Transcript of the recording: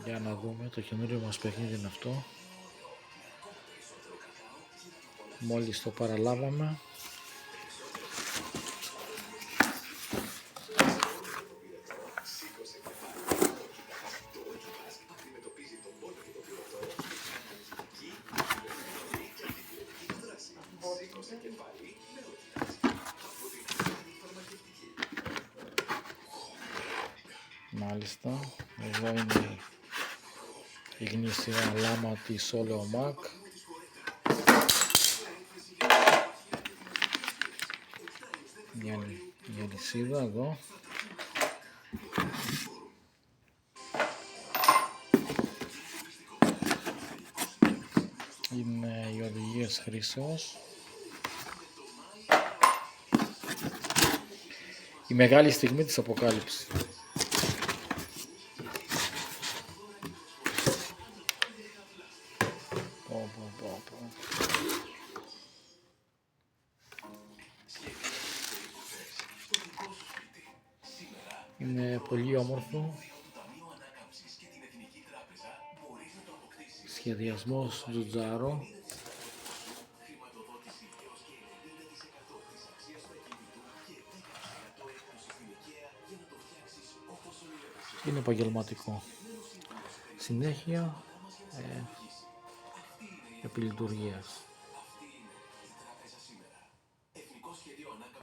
Για να δούμε, το καινούριο μας παιχνίδι είναι αυτό. Μόλις το παραλάβαμε. Μάλιστα, εδώ είναι η γνήσια λάμα της Oleomac. Μια λυσίδα εδώ. Είναι οι οδηγίες χρήσεως. Η μεγάλη στιγμή της αποκάλυψης. Είναι πολύ όμορφο. Σχεδιασμός Τζουτζάρο. Είναι επαγγελματικό. Συνέχεια επί λειτουργίας.